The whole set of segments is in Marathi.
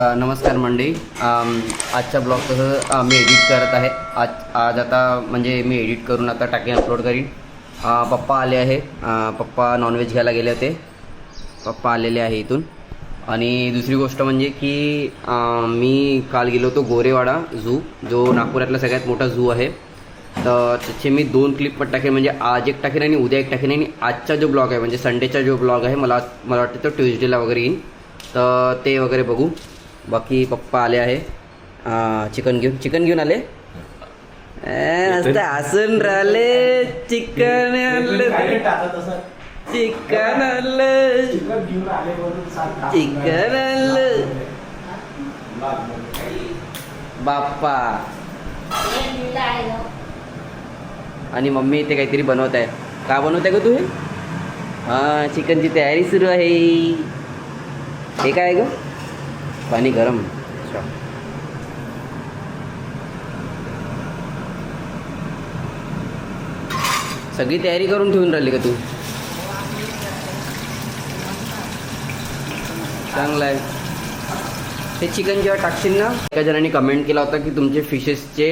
नमस्कार मंडळी. आजच्या ब्लॉग कसं मी एडिट करत आहे. आज आता म्हणजे मी एडिट करून आता टाकेन, अपलोड करीन. पप्पा आले आहे. पप्पा नॉनव्हेज घ्यायला गेले होते. पप्पा आलेले आहे इथून. आणि दुसरी गोष्ट म्हणजे की मी काल गेलो होतो गोरेवाडा झू, जो नागपुरातला सगळ्यात मोठा झू आहे. तर त्याचे मी 2 क्लिप पण टाकेन, म्हणजे आज एक टाकेन आणि उद्या एक टाकेन. आणि आजचा जो ब्लॉग आहे म्हणजे संडेचा जो ब्लॉग आहे, मला वाटतं तो ट्यूजडेला वगैरे येईल. तर ते वगैरे बघू. बाकी पप्पा आले आहे चिकन घेऊन आले. हसून राहिले. चिकन आणलं. बाप्पा आणि मम्मी इथे काहीतरी बनवत आहे. का बनवत आहे ग तू? हे चिकनची तयारी सुरू आहे. हे काय ग? पाणी गरम. सगळी तयारी करून ठेवून राहिली का तू? चांगलं आहे. ते चिकन जेव्हा टाकशील ना, एका जणांनी कमेंट केला होता की तुमचे फिशेसचे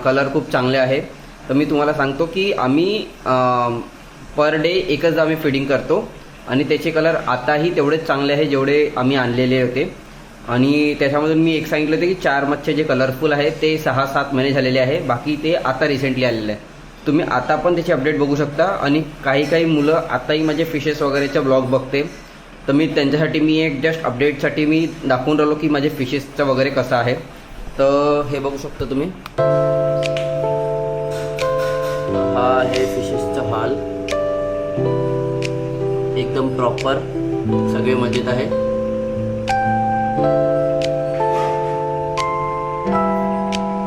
कलर खूप चांगले आहे. तर मी तुम्हाला सांगतो की आम्ही पर डे एकच आम्ही फीडिंग करतो आणि त्याचे कलर आताही तेवढेच चांगले आहे जेवढे आम्ही आणलेले होते. आणि त्याच्यामधून मी एक सांगितलं होतं की 4 मच्छे जे कलरफुल आहे ते 6-7 महिने झालेले आहे. बाकी ते आता रिसेंटली आलेले आहे. तुम्ही आता पण त्याची अपडेट बघू शकता. आणि काही मुलं आताही माझे फिशेस वगैरेचा ब्लॉग बघते. तर मी त्यांच्यासाठी मी एक जस्ट अपडेटसाठी मी दाखवून राहिलो की माझे फिशेसचं वगैरे कसं आहे. तर हे बघू शकता तुम्ही. हा आहे फिशेसचा हाल. एकदम प्रॉपर सगळे मजेत आहे.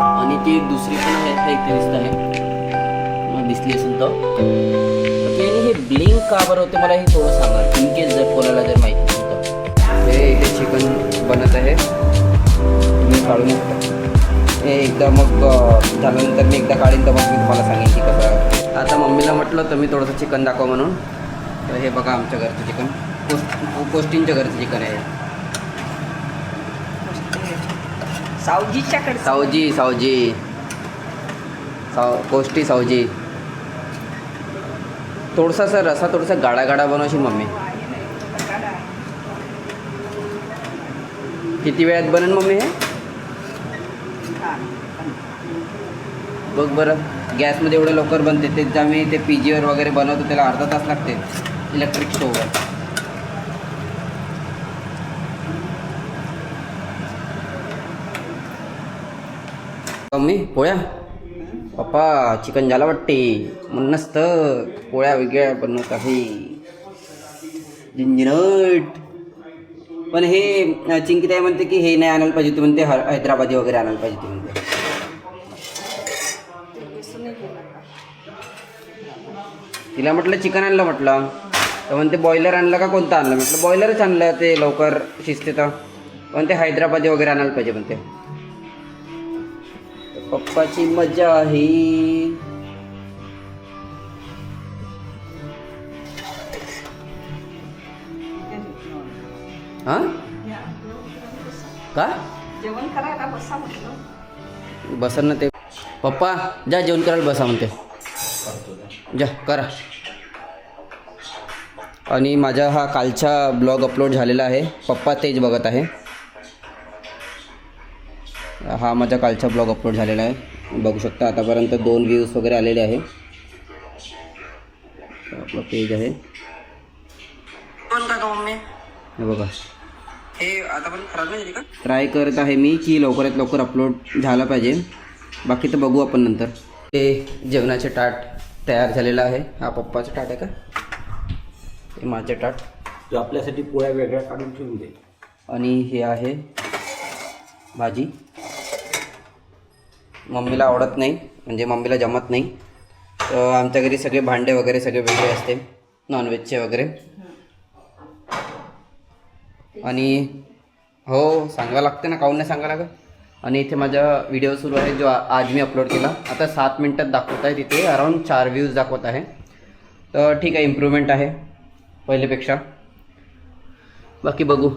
आणि ती एक दुसरी पण आहे, इथे दिसत आहे, दिसली असेल तर. हे ब्लिंक का बरं होते मला हे थोडं सांगा, इनकेस जर कोणाला जर माहिती नसेल तर. हे इथे चिकन बनत आहे, तुम्ही काढून हे एकदा मग झाल्यानंतर मी एकदा काढीन तर मग मी तुम्हाला सांगेन की कसं. आता मम्मीला म्हटलं तर मी थोडंसं चिकन दाखव म्हणून. तर हे बघा आमच्या घरचं चिकन, कोस्टींच्या घरचं चिकन आहे. कोष्टी सावजी. थोडासा सर रसा थोडासा गाडा बनवशील मम्मी. किती वेळात बनेल मम्मी हे? बघ बरं, गॅसमध्ये एवढं लवकर बनते. तेच आम्ही ते PGवर वगैरे बनवतो त्याला अर्धा तास लागते इलेक्ट्रिक स्टोववर. मम्मी पोळ्या? पप्पा चिकन झाला वाटते म्हणूनच तर पोळ्या वेगळ्या बनवत आहे. झिंझिनट. पण हे चिंकिताई म्हणते की हे नाही आणायला पाहिजे, तू म्हणते हैदराबादी वगैरे आणायला पाहिजे तू म्हणते. तिला म्हटलं चिकन आणलं म्हटलं तर म्हणते बॉयलर आणलं का कोणतं आणलं. म्हटलं बॉयलरच आणलं, ते लवकर शिजते. तर पण ते हैदराबादी वगैरे आणायला पाहिजे म्हणते. पप्पाची मजा आहे. हा का जेवण करायला बसा म्हटलं. बसन ना ते. पप्पा जा जेवण करायला बसा म्हणते. जा करा. आणि माझा हा कालचा ब्लॉग अपलोड झालेला आहे. पप्पा तेच बघत आहे. हा माझा कालचा ब्लॉग अपलोड झालेला आहे, बघू शकता. आतापर्यंत 2 व्ह्यूज वगैरे आलेले आहे. आपलं पेज आहे. हे बघा, हे आता पण खराब नाही झाली का? ट्राय करत आहे मी की लवकरात लवकर अपलोड झाला पाहिजे. बाकी तर बघू आपण नंतर. ते जेवणाचे ताट तयार झालेलं आहे. हा पप्पाचं ताट आहे का? हे माझे ताट. तू आपल्यासाठी पोळ्या वेगळ्या काढून ठेवून दे. आणि हे आहे भाजी. मम्मीला आवडत नाही, म्हणजे मम्मीला जमत नाही. तर आमच्या घरी सगळे भांडे वगैरे सगळे वेगळे असते, नॉनव्हेजचे वगैरे. आणि हो सांगावं लागते ना, काहून नाही सांगावं लागत. आणि इथे माझा व्हिडिओ सुरू आहे जो आज मी अपलोड केला. आता 7 मिनटात दाखवत आहे, तिथे अराऊंड 4 व्ह्यूज दाखवत आहे. तर ठीक आहे, इम्प्रूव्हमेंट आहे पहिलेपेक्षा. बाकी बघू.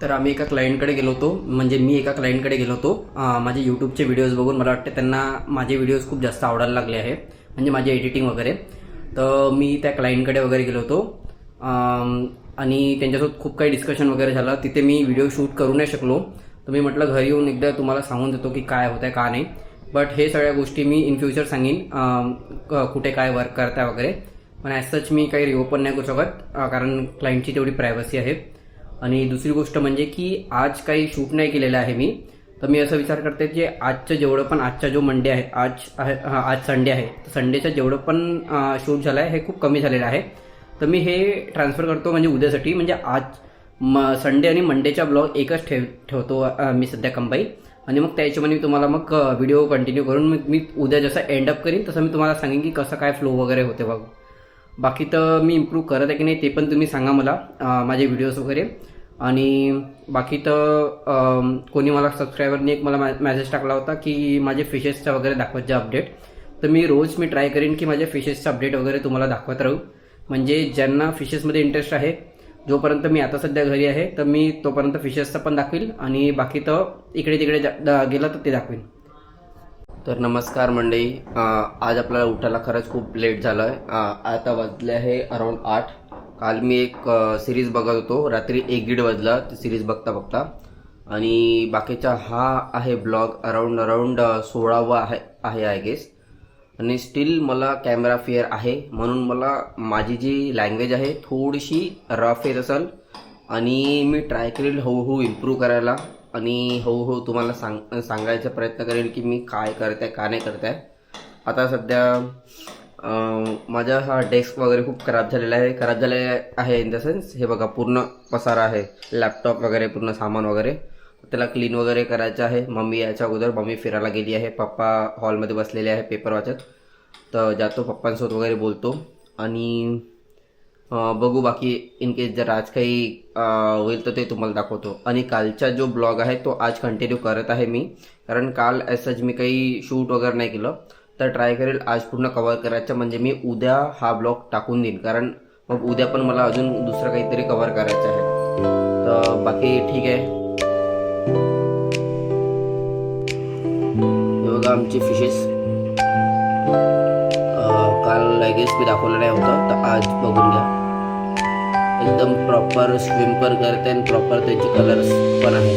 तर आम्ही एका क्लायंटकडे गेलो होतो, म्हणजे मी एका क्लायंटकडे गेलो होतो. माझे यूट्यूबचे व्हिडिओज बघून मला वाटतं त्यांना माझे व्हिडिओज खूप जास्त आवडायला लागले आहे, म्हणजे माझे एडिटिंग वगैरे. तर मी त्या क्लायंटकडे वगैरे गेलो होतो आणि त्यांच्यासोबत खूप काही डिस्कशन वगैरे झालं. तिथे मी व्हिडिओ शूट करू नाही शकलो. तर मी म्हटलं घरी येऊन एकदा तुम्हाला सांगून देतो की काय होतं आहे का नाही. बट हे सगळ्या गोष्टी मी इन फ्युचर सांगेन कुठे काय वर्क करता वगैरे. पण ॲज सच मी काही रिओपन नाही करू शकत कारण क्लायंटची तेवढी प्रायव्हसी आहे. आणि दुसरी गोष्ट म्हणजे की आज काही शूट नाही केलेलं आहे मी. तर मी असं विचार करते की आजचं जेवढं पण आजचा जो मंडे आहे आज संडे आहे, तर संडेचं जेवढं पण शूट झालं आहे हे खूप कमी झालेलं आहे. तर मी हे ट्रान्सफर करतो म्हणजे उद्यासाठी, म्हणजे आज संडे आणि मंडेचा ब्लॉग एकच ठेवतो मी सध्या कंबाईन. आणि मग त्या हिशोबाने मी तुम्हाला मग व्हिडिओ कंटिन्यू करून मी उद्या जसं एंड अप करीन तसं मी तुम्हाला सांगेन की कसं काय फ्लो वगैरे होते बघ. बाकी तर मी इम्प्रूव्ह करत आहे की नाही ते पण तुम्ही सांगा मला माझे व्हिडिओज वगैरे. आणि बाकी तर कोणी मला सबस्क्रायबरने एक मला मेसेज टाकला होता की माझे फिशेसचा वगैरे दाखवत जा अपडेट. तर मी ट्राय करेन की माझ्या फिशेसचा अपडेट वगैरे तुम्हाला दाखवत राहू. म्हणजे ज्यांना फिशेसमध्ये इंटरेस्ट आहे, जोपर्यंत मी आता सध्या घरी आहे तर मी तोपर्यंत फिशेसचा पण दाखवील आणि बाकी तर इकडे तिकडे गेलं तर ते दाखवीन. तर नमस्कार मंडळी, आज आपल्याला उठायला खरंच खूप लेट झालं आहे. आता वाजले आहे अराऊंड 8. काल मी एक सिरीज बघत होतो, रात्री 1-1:30 वाजला ती सिरीज बघता बघता. आणि बाकीचा हा आहे ब्लॉग अराऊंड 16वा आहे आय गेस. आणि स्टील मला कॅमेरा फिअर आहे, म्हणून मला माझी जी लँग्वेज आहे थोडीशी रफ येत असेल. आणि मी ट्राय करेल हळूहळू इम्प्रूव्ह करायला आणि हळूहळू तुम्हाला सांगायचा प्रयत्न करेल की मी काय करताय का नाही करताय. आता सध्या माझा हा डेस्क वगैरे खूप खराब झालेला आहे इन द सेन्स हे बघा पूर्ण पसारा आहे, लॅपटॉप वगैरे पूर्ण सामान वगैरे. त्याला क्लीन वगैरे करायचं आहे. मम्मी याच्या अगोदर मम्मी फिरायला गेली आहे, पप्पा हॉलमध्ये बसलेले आहे पेपर वाचत. तर जातो पप्पांसोबत वगैरे बोलतो आणि बघू बाकी इन केस जर आज काही होईल तर ते तुम्हाला दाखवतो. आणि कालचा जो ब्लॉग आहे तो आज कंटिन्यू करत आहे मी, कारण काल ॲज मी काही शूट वगैरे नाही केलं. तर ट्राय करेल आज पूर्ण कव्हर करायचं, म्हणजे मी उद्या हा ब्लॉग टाकून देईन, कारण मग उद्या पण मला अजून दुसरं काहीतरी कव्हर करायचं आहे. तर बाकी ठीक आहे. हे बघा आमची फिशेस. काल आय गेस मी दाखवलं नाही होतं, तर आज बघून घ्या. एकदम प्रॉपर स्विम पण करते आणि प्रॉपर त्यांचे कलर्स पण आहे.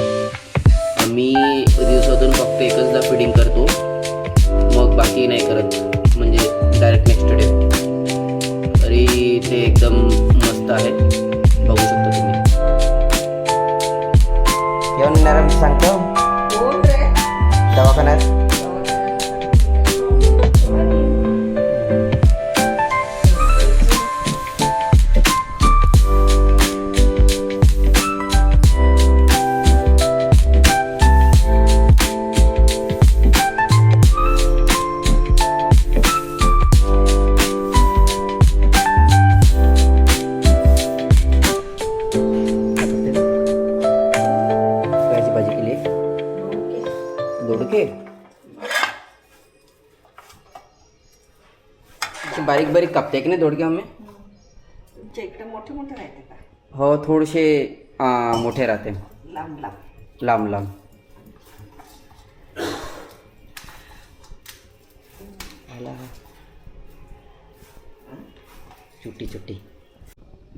मी दिवसातून फक्त एकचदा फिडिंग करतो, मग बाकी नाही करत, म्हणजे डायरेक्ट नेक्स्ट डे. तरी ते एकदम मस्त आहे, बघू शकता तुम्ही. येऊन नरम सांगतो दवाखान्यात. दोडके बारीक बारीक कापते की नाही दोडके आम्ही. तुमच्या इकडे मोठे मोठे राहते का? हो थोडेसे मोठे राहते, लांब लांब लांब लांब. चुट्टी.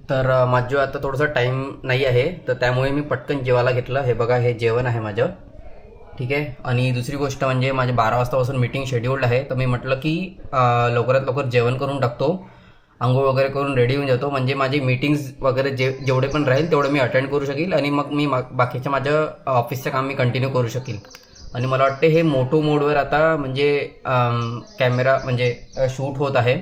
तर माझं आता थोडंसं टाईम नाही आहे, तर त्यामुळे मी पटकन जेवायला घेतलं. हे बघा हे जेवण आहे माझं, ठीक आहे. आणि दुसरी गोष्ट म्हणजे माझे 12 वाजतापासून मीटिंग शेड्यूल्ड आहे. तर मी म्हटलं की लवकरात लवकर जेवण करून टाकतो, आंघोळ वगैरे करून रेडी होऊन जातो, म्हणजे माझी मीटिंग्स वगैरे जेवढे पण राहील तेवढं मी अटेंड करू शकेल आणि मग मी बाकीचं माझं ऑफिसचं काम मी कंटिन्यू करू शकेल. आणि मला वाटते हे मोटो मोडवर आता म्हणजे कॅमेरा म्हणजे शूट होत आहे.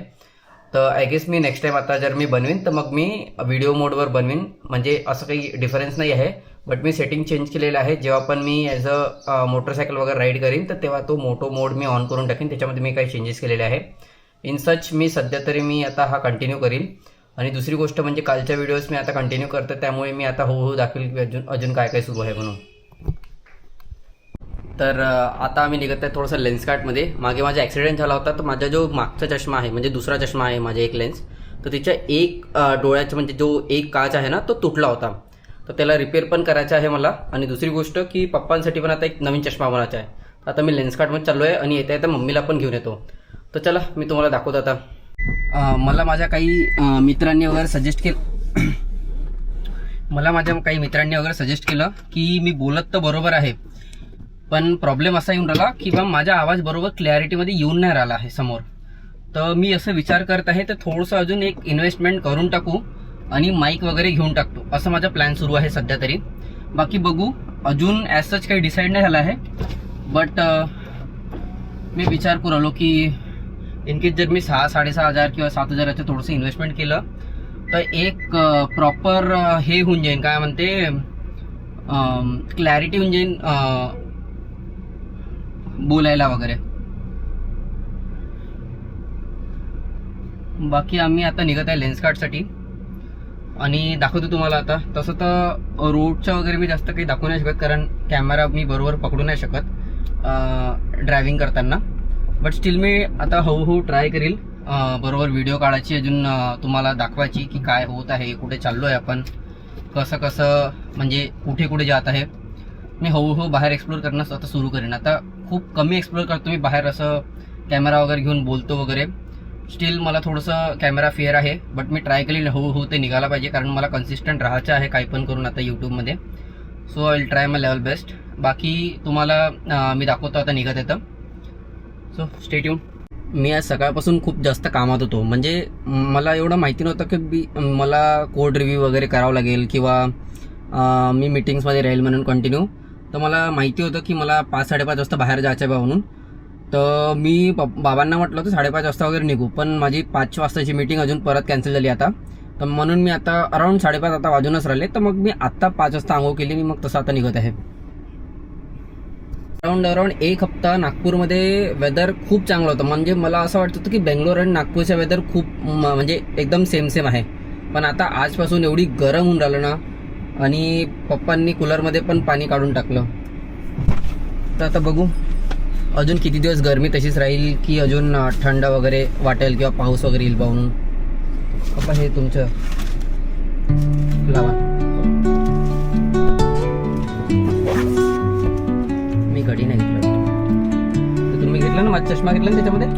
तर आय गेस मी नेक्स्ट टाईम आता जर मी बनवीन तर मग मी व्हिडिओ मोडवर बनवीन, म्हणजे असं काही डिफरन्स नाही आहे. बट मी सेटिंग चेंज केलेलं आहे. जेव्हा पण मी ॲज अ मोटरसायकल वगैरे राईड करीन तर तेव्हा तो मोटो मोड मी ऑन करून टाकीन, त्याच्यामध्ये मी काही चेंजेस केलेले आहे. इन सच मी सध्या तरी मी आता हा कंटिन्यू करीन. आणि दुसरी गोष्ट म्हणजे कालच्या व्हिडिओज मी आता कंटिन्यू करतो, त्यामुळे मी आता हळूहळू दाखवेल की अजून काय काय सुरू आहे म्हणून. तर आता आम्ही निघत आहे थोडंसं लेन्स कार्टमध्ये. मागे माझा ॲक्सिडेंट झाला होता, तर माझा जो मागचा चष्मा आहे म्हणजे दुसरा चष्मा आहे माझा एक लेन्स, तर त्याच्या एक डोळ्याचा म्हणजे जो एक काच आहे ना तो तुटला होता. तर त्याला रिपेअर पण करायचं आहे मला. आणि दुसरी गोष्ट की पप्पांसाठी पण आता एक नवीन चष्मा बनायचा आहे. आता मी लेन्सकार्टमध्ये चाललो आहे आणि येता येता मम्मीला पण घेऊन येतो. तर चला मी तुम्हाला दाखवतो आता. मला माझ्या काही मित्रांनी वगैरे सजेस्ट केलं की मी बोलत तर बरोबर आहे, पण प्रॉब्लेम असा येऊन राहिला की बा माझा आवाज बरोबर क्लॅरिटीमध्ये येऊन नाही राहिला आहे समोर. तर मी असं विचार करत आहे तर थोडंसं अजून एक इन्व्हेस्टमेंट करून टाकू आणि माईक वगैरे घेऊन टाकतो, असं माझा प्लॅन सुरू आहे सध्या तरी. बाकी बघू, अजून ॲज सच काही डिसाईड नाही झालं आहे. बट मी विचार करू राहिलो की इनकेस जर मी 6,000-6,500 किंवा 7,000 थोडंसं इन्व्हेस्टमेंट केलं तर एक प्रॉपर हे होऊन जाईल, काय म्हणते, क्लॅरिटी होऊन जाईल बोलायला वगैरे. बाकी आम्ही आता निघत आहे लेन्सकार्टसाठी आणि दाखवतो तुम्हाला आता. तसं तर रोडचं वगैरे मी जास्त काही दाखवू नाही शकत, कारण कॅमेरा मी बरोबर पकडू नाही शकत ड्रायव्हिंग करताना. बट स्टील मी आता हळूहळू ट्राय करील बरोबर व्हिडिओ काढायची, अजून तुम्हाला दाखवायची की काय होत आहे, कुठे चाललो आहे आपण, कसं म्हणजे कुठे कुठे जात आहे. मी हळूहळू बाहेर एक्सप्लोर करणं आता सुरू करेन. आता खूप कमी एक्सप्लोर करतो मी बाहेर, असं कॅमेरा वगैरे घेऊन बोलतो वगैरे. स्टील मला थोडंसं कॅमेरा फिअर आहे, बट मी ट्राय केली हळूहळू ते निघाला पाहिजे, कारण मला कन्सिस्टंट राहायचं आहे काही पण करून आता यूट्यूबमध्ये. So I will try my level best. बाकी तुम्हाला मी दाखवतो आता निघत येतं. So stay tune. मी आज सकाळपासून खूप जास्त कामात होतो, म्हणजे मला एवढं माहिती नव्हतं की मला कोड रिव्ह्यू वगैरे करावं लागेल किंवा मी मीटिंग्समध्ये राहील म्हणून कंटिन्यू. तर मला माहिती होतं की मला 5-5:30 वाजता बाहेर जायचं आहे बा म्हणून. तर मी बाबांना म्हटलं होतं 5:30 वाजता वगैरे निघू, पण माझी 5 वाजताची मीटिंग अजून परत कॅन्सल झाली आता. तर म्हणून मी आता अराऊंड 5:30 आता वाजूनच राहिले. तर मग मी आत्ता 5 वाजता आंघोळ केली आणि मग तसं आता निघत आहे. अराऊंड 1 हप्ता नागपूरमध्ये वेदर खूप चांगलं होतं. म्हणजे मला असं वाटत होतं की बेंगलोर आणि नागपूरचं वेदर खूप म्हणजे एकदम सेम आहे. पण आता आजपासून एवढी गरम होऊन राहिलं ना, आणि पप्पांनी कूलरमध्ये पण पाणी काढून टाकलं. तर आता बघू अजून किती दिवस गरमी तशीच राहील की अजून थंड वगैरे वाटेल किंवा पाऊस वगैरे येईल म्हणून. पप्पा हे तुमचं लावा. मी घडी नाही घेतलं. तर तुम्ही घेतलं ना, माझा चष्मा घेतला ना त्याच्यामध्ये.